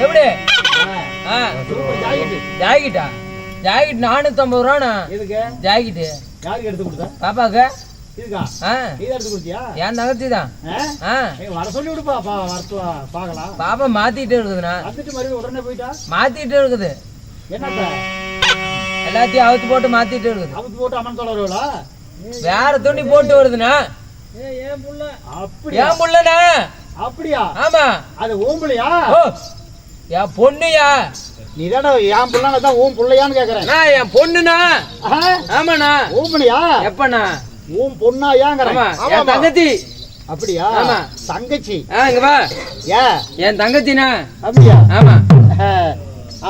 எப்படி எப்படி ஜாக்கெட்டா jacket 450 ரூபாண்ணா. Jacket யாருக்கு எடுத்து கொடுத்தா? பாப்பாக்கு. என் தங்கச்சி தான். வர சொல்லி விடுப்பா, பாக்கலாம். பாப்பா மாத்திட்டு இருக்குதுண்ணா. உடனே போயிட்டா மாத்திட்டு இருக்குது. என்னப்ப எல்லாத்தையும் அவுத்து போட்டு மாத்திட்டு இருக்குது. அவுத்து போட்டு அம்மன் சொல்றா வேற துணி போட்டு வருதுண்ணா. ஏன் புள்ள? அப்படி ஏன் புள்ளண்ணா? அப்படியா? ஆமா. அது ஓம்புலையா? என் பொண்ணுயா? நீதானே என் புள்ளனா தான் ஓம் புள்ளையான்னு கேக்குறேன். நான் என் பொண்ணுண்ணா. ஆமாண்ணா. ஓம்புலையா? எப்பண்ணா? ஓம் பொண்ணா ஏங்கறேன். என் தங்கச்சி. அப்படியா? ஆமா. தங்கச்சி. இங்க வா. என் தங்கச்சினா. அப்படியா? ஆமா.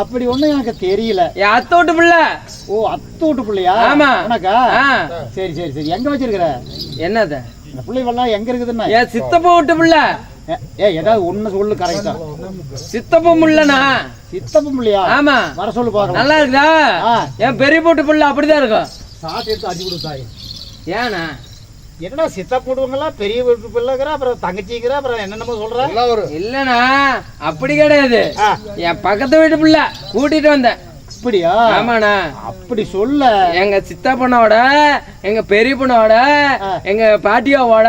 அப்படி ஒண்ணு எனக்கு தெரியல. என் அத்தோட்டு புள்ள. ஓ, அத்தோட்டு புள்ளையா? ஆமா. உனக்கா? சரி சரி சரி. எங்க வச்சிருக்கிற? என்னது? இந்த புள்ளைவெல்லாம் எங்க இருக்குதுன்னா? என் சித்தப்பா விட்டு புள்ள. ஏதாவது ஒண்ணு சொல்லு கரெக்டா. சித்தப்பா முள்ளனா? சித்தப்பா முள்ளையா? ஆமா. வர சொல்லு பாக்கலாம். நல்லா இருக்குதா? என் பெரிய போட்டு புள்ள அப்படிதான் இருக்கும். சாட்டு எடுத்து அடி கொடுத்தாய். ஏனா என்னடா சித்தா போடுவாங்களா? பெரிய வீட்டு பிள்ளைங்கிற, அப்புறம் தங்கச்சிங்கிற, அப்புறம் என்னென்னமோ சொல்ற. இல்லண்ணா அப்படி கிடையாது. என் பக்கத்து வீட்டு பிள்ளை கூட்டிட்டு வந்தேன். அப்படியா? ஆமாண்ணா. அப்படி சொல்ல. எங்க சித்தா பொண்ணோட, எங்க பெரிய பொண்ணோட, எங்க பாட்டியோட,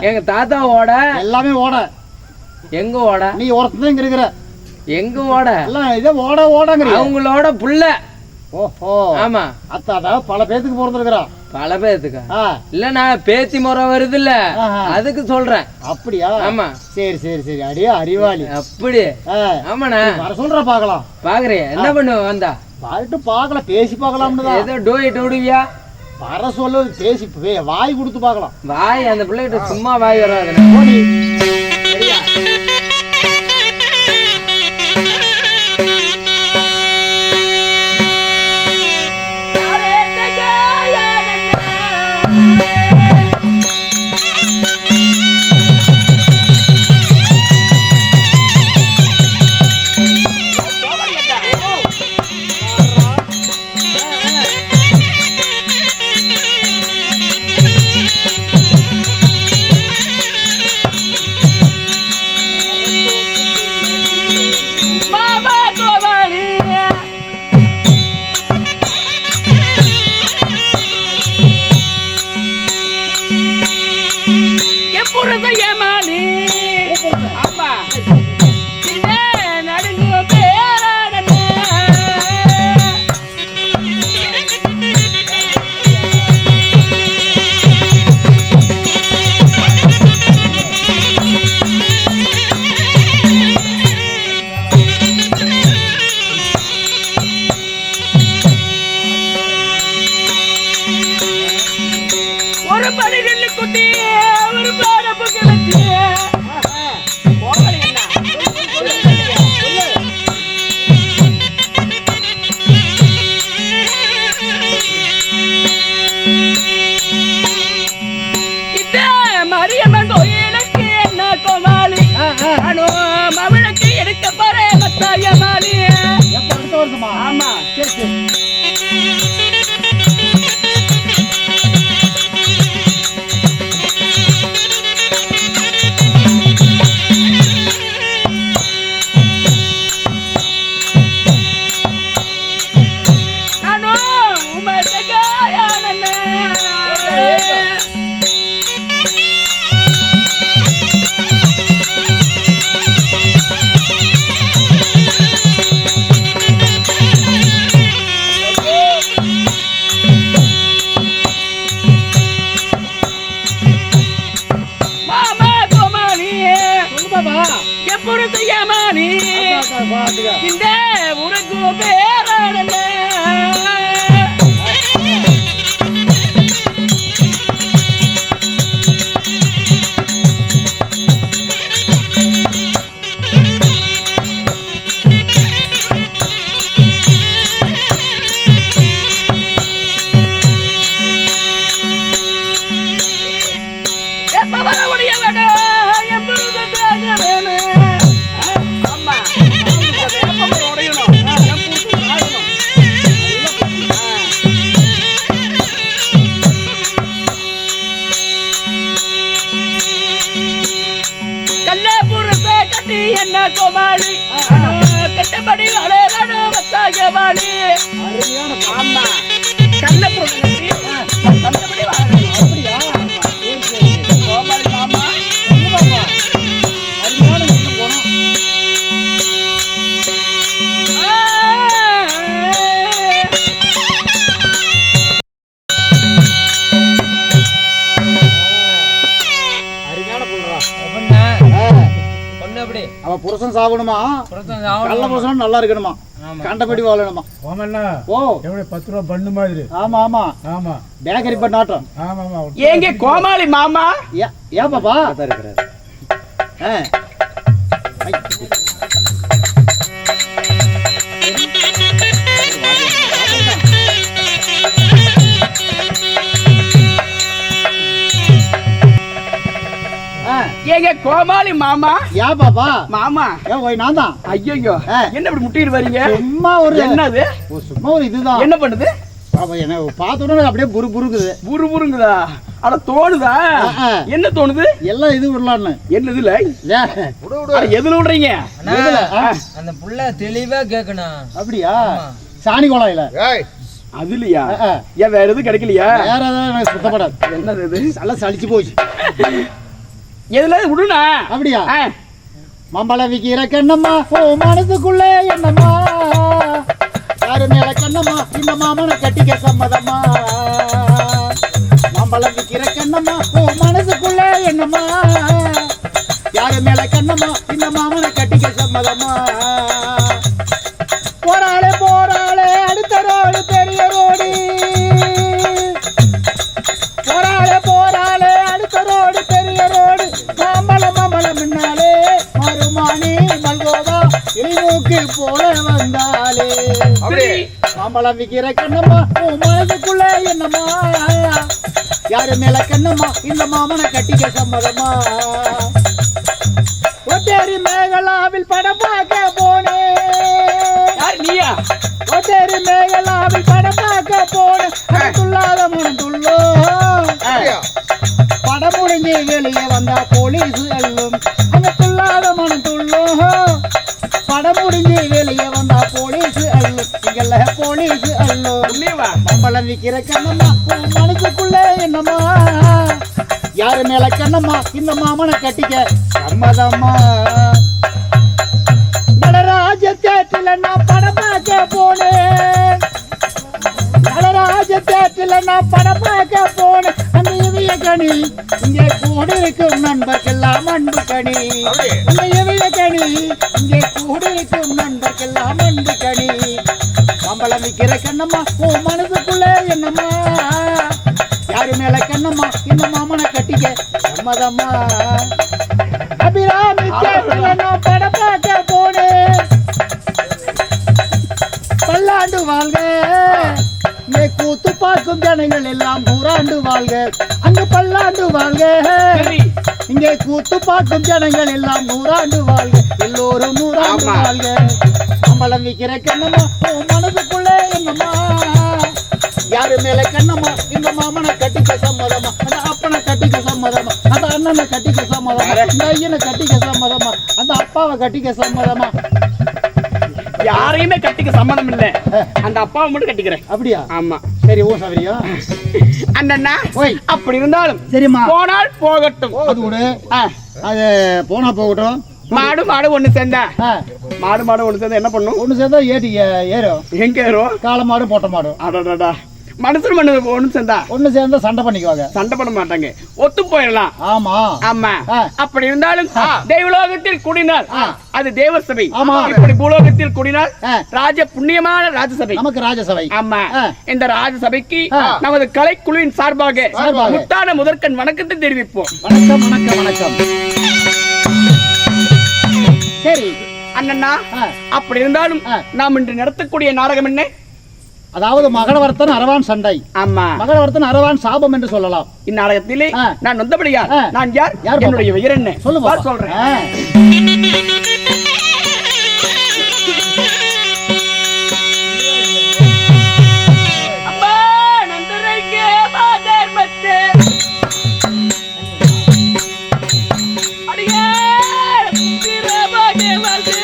எங்க தாத்தாவோட எல்லாமே ஓட. எங்க ஓட? நீ ஒருத்தன் இங்க இருக்கிற. எங்க ஓட? எல்லாம் இதை ஓட ஓடங்கிற. அவங்களோட புள்ள. ஓஹோ. ஆமா. அத்தாதா பல பேத்துக்கு பிறந்திருக்கிறா. பல பேத்துக்கா? இல்லண்ணா பேத்தி முறை வருது இல்ல, அதுக்கு சொல்றேன். அப்படியா? ஆமா. சரி சரி சரி. அடியே அறிவாளி. அப்படி? ஆமாண்ணா. வர சொல்ற பாக்கலாம். பாக்குறியா? என்ன பண்ணுவ வந்தா? பாட்டு பாக்கலாம், பேசி பாக்கலாம்னு. ஏதோ டோயிட்டு விடுவியா? வர சொல்லு, பேசி வாய் கொடுத்து பாக்கலாம். வாய் அந்த பிள்ளைகிட்ட சும்மா வாய் வராது. இந்த உனக்கு பேரான கோமாளி கட்டபடி வளரானி அருமையான ஆமா கண்ண போட்டு கண்டபடி வாழணும் அப்படியா கோமாளி மாமா அருமையான போனோம். அருமையான பொண்ணுடா. பொண்ணு எப்படி அவன் புருஷன் சாப்பிடணுமா, நல்ல புருஷன் நல்லா இருக்கணுமா, கண்டபடி வாழணுமா. ஓ எப்படி 10 ரூபா பண்ணு மாதிரி. ஆமா ஆமா ஆமா பேக்கரி பண்ண ஆட்டம். ஆமா ஆமா ஏங்க கோமாளி மாமா ஏன் பாப்பா ஆ. ஐ. ஆ. ஏங்க கோமாளி மாமா ஏன் பாப்பா மாமா ஏன் ஓய் நான் தான். ஐயோ ஆ. என்ன இப்படி முட்டிட்டு வரீங்க சும்மா ஒரு என்னது சும்மா ஒரு இதுதான். என்ன பண்ணுது பாப்பா என்ன பார்த்த உடனே அப்படியே புரு புருக்குது. புருங்குதா அட தோணுதா ஆ. என்ன தோணுது எல்லாம் இது விடலான்னு. என்னது இல்ல ஏன்? அட எதுல விடுறீங்க எதுல? ஆ. அந்த புள்ள தெளிவா கேட்கணும். அப்படியா சாணி குழாயில அது இல்லையா ஆ. ஏன் வேற எதுவும் கிடைக்கலையா வேற ஏதாவது எனக்கு சுத்தப்படாது. என்னது இது நல்லா சலிச்சு போச்சு. எதுல விடுனா அப்படியா மம்பள விக்கிற கண்ணம்மா ஓ மனசுக்குள்ளே என்னம்மா யாரு மேல கண்ணம்மா இந்த மாமனை கட்டிக்க சம்மதம்மா. மம்பளம் விக்கிற கண்ணம்மா ஓ மனசுக்குள்ளே என்னம்மா யாரு மேல கண்ணம்மா இந்த மாமனை கட்டிக்க சம்மதம்மா. போராளே அடுத்த ரோடு பெரிய ரோடு. போராளே அடுத்த ரோடு பெரிய ரோடு. மாம்பழம் முன்னாலே மருமானி மல்கோவா இழிமூக்கு போல வந்தாலே. மாம்பழம் விக்கிற கண்ணம்மா உன் மனதுக்குள்ள என்னம்மா யாரு மேல கண்ணம்மா இந்த மாமனை கட்டிக்க சம்மதமா. ஒத்தேரி மேகலாவில் படம் பார்க்க போனேன். நீயா ஒத்தேரி மேகலாவில் படம் பார்க்க போனேன். துள்ளாத மனம் துள்ளோ படம் முடிஞ்சு வெளியே வந்தா போலீஸ் அல்லும். அங்க துள்ளாத மனம் துள்ளும் படம் முடிஞ்சு வெளியே வந்தா போலீஸ் அல்லும். இங்கல்ல போலீஸ் அல்லும். மம்பளம் விக்கிற கண்ணம்மா உன் மனசுக்குள்ள என்னம்மா யாரு மேல கண்ணம்மா இந்த மாமனை கட்டிக்க சம்மதம்மா. நடராஜ தேட்டில நான் படம் பார்க்க போனேன். நடராஜ தேட்டில நான் படம் பார்க்க போனேன். அந்த இவைய கனி இங்கே கூடிருக்கும் நண்பர்க்கெல்லாம் அன்பு கனி. அந்த இவைய கனி இங்கே கூடிருக்கும் நண்பர்க்கெல்லாம் அன்பு கனி. மம்பளம் விக்கிற கண்ணம்மா உன் மனசுக்குள்ள என்னம்மா யாரு மேல கண்ணம்மா இந்த மாமனை கட்டிக்க சம்மதம்மா. அபிராமி தேட்டில நான் படம் பார்க்க போனேன். பல்லாண்டு வாழ்க இங்கே கூத்து பார்க்கும் ஜனங்கள் எல்லாம் நூறாண்டு வாழ்க. அங்கு பல்லாண்டு வாழ்க இங்கே கூத்து பார்க்கும் ஜனங்கள் எல்லாம் நூறாண்டு வாழ்க. எல்லோரும் நூறாண்டு வாழ்க. அம்பளம் விக்கிற கண்ணம்மா உன் மனதுக்குள்ள என்னம்மா யாரு மேல கண்ணம்மா இந்த மாமனை கட்டிக்க சம்மதமா. அந்த அப்பனை கட்டிக்க சம்மதமா. அந்த அண்ணனை கட்டிக்க சம்மதமா. இந்த ஐயனை கட்டிக்க சம்மதமா. அந்த அப்பாவை கட்டிக்க சம்மதமா. யாரையுமே கட்டிக்க சம்மதம் இல்ல. அந்த அப்பாவை மட்டும் கட்டிக்கிறேன். அப்படியா? ஆமா சரி ஓ சவரியா அண்ணா ஓய் அப்படி இருந்தாலும் சரிம்மா போனால் போகட்டும். அது விடு. அது போனா போகட்டும். மாடு ஒண்ணு சேர்ந்தா மாடு ஒண்ணு சேர்ந்தா என்ன பண்ணும்? ஒண்ணு சேர்ந்தா ஏறும். எங்க ஏறும்? காளை மாடு போட்ட மாடு. அடடா மனுஷன் மண்ணு ஒண்ணு சேர்ந்தா சண்டை பண்ணிக்குவாங்க. சண்டை பண்ண மாட்டாங்க. ஒத்து போயிடலாம். ஆமா ஆமா அப்படி இருந்தாலும் தெய்வலோகத்தில் கூடினால் அது தேவ சபை. ஆமா. இப்படி பூலோகத்தில் கூடினால் ராஜ புண்ணியமான ராஜசபை. நமக்கு ராஜசபை. ஆமா இந்த ராஜசபைக்கு நமது கலைக்குழுவின் சார்பாக முத்தான முதற்கண் வணக்கத்தை தெரிவிப்போம். வணக்கம் வணக்கம் வணக்கம். சரி அண்ணா அப்படி இருந்தாலும் நாம் இன்று நடத்தக்கூடிய நாடகம் என்ன? அதாவது மகளவர்த்தன் அரவான் சண்டை. ஆமா மகளவர்த்தன் அரவான் சாபம் என்று சொல்லலாம். இந்நாடகத்திலே நான் வந்தபடியா நான் யார் என்னுடைய பெயர் என்ன சொல்லுவா சொல்றேன். அம்மா நந்தரைக்கே மாதர் மத்தே அடியே திரபாகே வந்து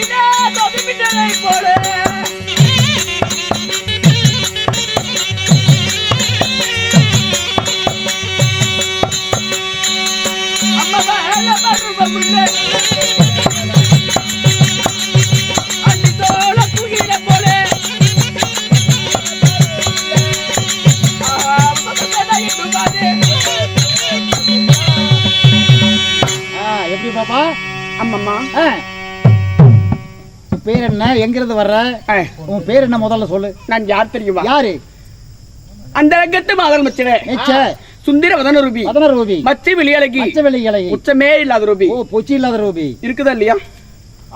தோதிலே தோதிமிட்டலை போல அம்மா வேல பருவமுள்ள அடி தோள குயில போல எப்படி பாப்பா? அம்மம்மா உன் பேர் என்ன? எங்கிருந்து வர்ற? உன் பேர் என்ன முதல்ல சொல்லு. நான் யார் தெரியுமா? யாரு? அந்த ரங்கத்து மாதல் மச்சனே சுந்தர வதன ரூபி ரூபி மச்சி வெளியழகி உச்சமே இல்லாத ரூபி. ஓ பொச்சி இல்லாத ரூபி இருக்குதா இல்லையா?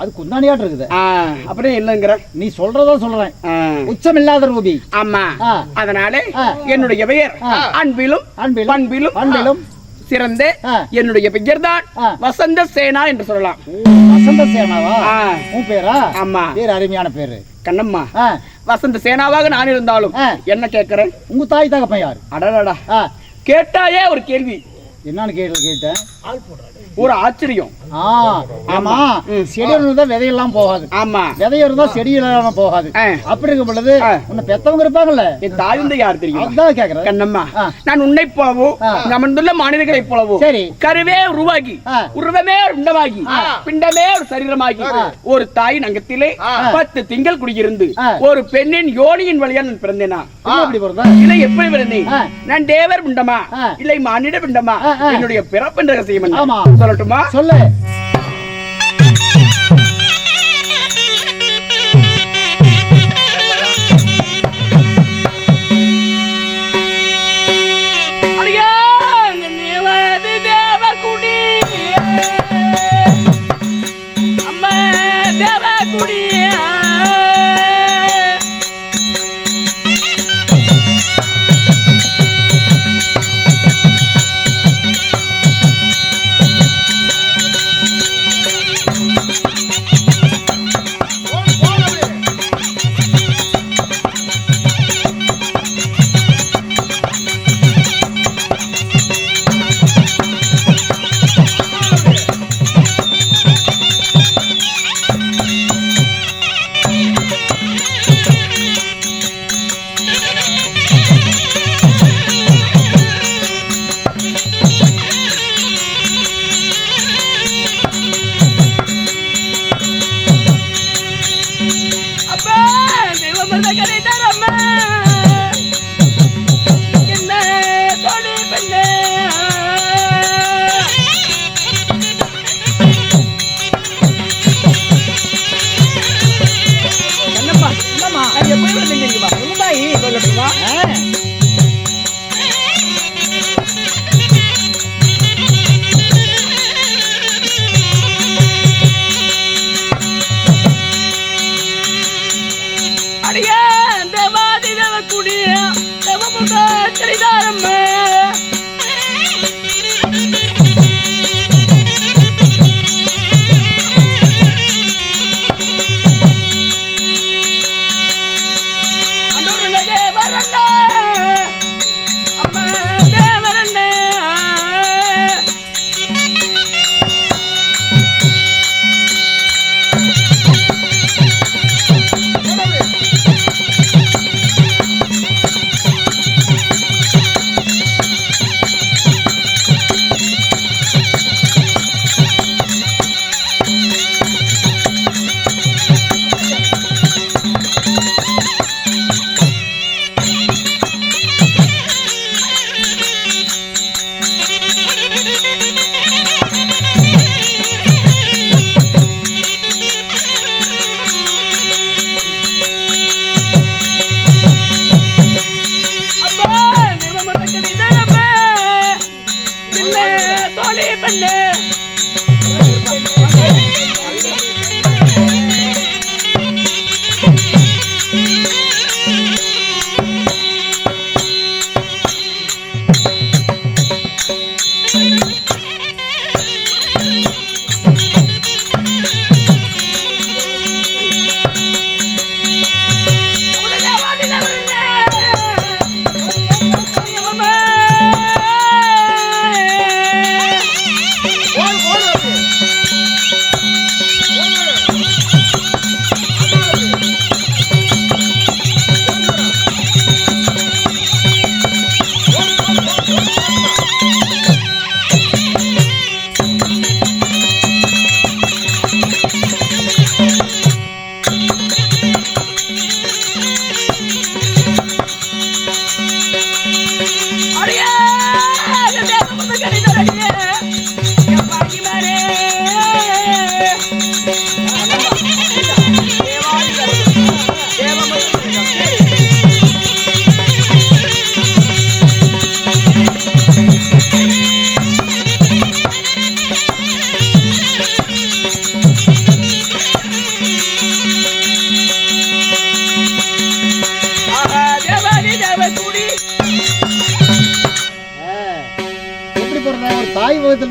அது குந்தாணியாட்டு இருக்குது. அப்புறம் இல்லங்கிற நீ சொல்றதா சொல்றேன். உச்சம் இல்லாத ரூபி. ஆமா. அதனால என்னுடைய பெயர் அன்பிலும் பண்பிலும் பண்பிலும் சிறந்த என்னுடைய பெயர் தான் வசந்த சேனா என்று சொல்லலாம். வசந்த சேனாவா உன் பேரா? ஆமா. பேர் அருமையான பேரு கண்ணம்மா. வசந்த சேனாவாக நான் இருந்தாலும் என்ன கேட்கிறேன், உங்க தாய் தகப்பன் யாரு? அடடா கேட்டாயே ஒரு கேள்வி. என்னன்னு கேட்டேன். ஒரு ஆச்சரியம். ஆமா செடி இருந்தா விதையெல்லாம் போகாது. ஆமா விதை இருந்தா செடி எல்லாம் போகாது. அப்படி இருக்கும் பொழுது உன்னை பெத்தவங்க இருப்பாங்கல்ல, என் தாய் வந்து யார் தெரியும்? அதான் கேக்குறேன். கண்ணம்மா, நான் உன்னை போலவோ அமர்ந்துள்ள மனிதர்களை போலவோ சரி கருவே உருவாகி உருவமே உண்டமாகி பிண்டமே ஒரு சரீரமாகி ஒரு தாயின் அங்கத்திலே 10 திங்கள் குடியிருந்து ஒரு பெண்ணின் யோனியின் வழியா நான் பிறந்தேனா? அப்படி போறதா இல்லை எப்படி பிறந்தேன்? நான் தேவர் பிண்டமா இல்லை மானிட பிண்டமா? என்னுடைய பிறப்பு ரகசியம் என்ன சொல்லட்டுமா? சொல்லு.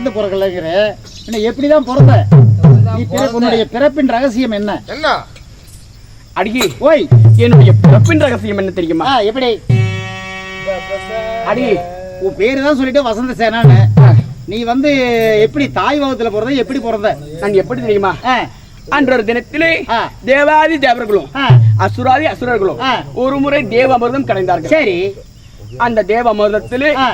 பிறந்து பிறக்கலைங்கிற என்ன எப்படிதான் பிறந்த நீ உன்னுடைய பிறப்பின் ரகசியம் என்ன என்ன அடியே ஓய் என்னுடைய பிறப்பின் ரகசியம் என்ன தெரியுமா? எப்படி அடியே உன் பேரு தான் சொல்லிட்டு வசந்த சேனான்னு நீ வந்து எப்படி தாய் வகுத்துல பிறந்த எப்படி பிறந்த நான் எப்படி தெரியுமா? ஆ, அன்றொரு தினத்திலே ஆ. தேவாதி தேவர்களும் ஆ, அசுராதி அசுரர்களும் ஆ. ஒரு முறை தேவாமிர்தம் கடைந்தார்கள். சரி அந்த தேவாமிர்தத்திலே ஆ,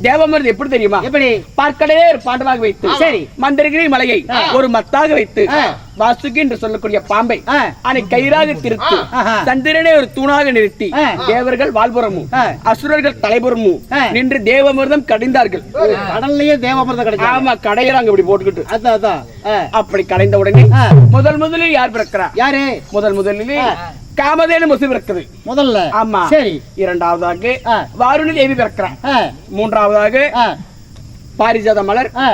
தேவாமிர்தம் எப்படி தெரியுமா? எப்படி பார்க்கடே ஒரு பாண்டமாக வைத்து சரி. மந்திரகிரி மலையை ஒரு மத்தாக வைத்து ஆ. வாசுகி என்று சொல்லக்கூடிய பாம்பை ஆ. அதை கயிறாக திருத்து ஆஹா. சந்திரனை ஒரு தூணாக நிறுத்தி ஆ. தேவர்கள் வாழ்புறமும் ஆ. அசுரர்கள் தலைபுறமும் ஆ. நின்று தேவாமிர்தம் கடைந்தார்கள். கடல்லையே தேவாமிர்தம் கிடைக்கும் ஆமா கடையிறாங்க இப்படி போட்டுக்கிட்டு அதான் அதான் ஆ, அப்படி கடைந்த உடனே ஆ. முதலில் யார் பிறக்கிறா? யாரு முதலிலே ஆ. காமதேனு முசு பிறக்குது. முதல்ல ஆமா சரி இரண்டாவதாக ஆ. வாருணி தேவி பிறக்கிறார். ஆ, மூன்றாவதாக ஆ, பாரிஜாத மலர் ஆ,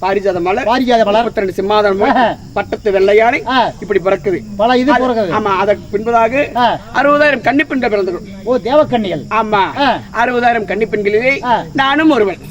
பாரிஜாத மலர் பாரிஜாத மலர் 32 சிம்மாதனம் ஆ. பட்டத்து வெள்ளையானை ஆ. இப்படி பிறக்குது. பல இது பிறகுது ஆமா அதற்கு பின்பதாக ஆ. 60,000 கன்னி பெண்கள் பிறந்தது. ஓ தேவக்கண்ணிகள் ஆமா ஆ. 60,000 கன்னி பெண்களிலே ஆ. நானும் ஒருவன்.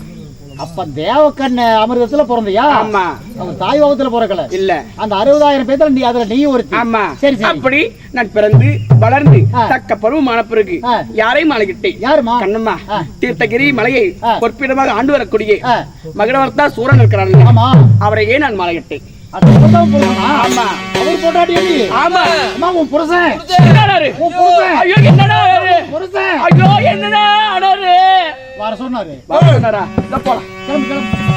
அப்ப தேவக்கண் அமிர்தத்துல பிறந்தியா ஆமா அவன் தாய் வகுத்துல பிறக்கல இல்ல அந்த 60,000 பேத்துல நீ அதுல நீ ஒருத்தி ஆமா சரி சரி அப்படி நான் பிறந்து வளர்ந்து ஆ. தக்க பருவமான பிறகு ஆ. யாரையும் அழைக்கிட்டேன். யாருமா கண்ணம்மா ஆ. தீர்த்தகிரி மலையை ஆ. பொற்பிடமாக ஆண்டு வரக்கூடிய ஆ. மகடவர்த்தா சூரன் இருக்கிறார். ஆமா அவரை ஏன் நான் மாலையிட்டேன்? அது அவர்தான் புருஷனா? ஆமா அவர் போட்டாடி எப்படி ஆமா அம்மா உன் புருஷன் என்னடாரு? உன் புருஷன் ஐயோ என்னடா இது? புருஷன் ஐயோ என்னடா ஆனாரு? வர சொன்னாரு வர சொன்னாரா? இதோ போலாம். கிளம்பு கிளம்பு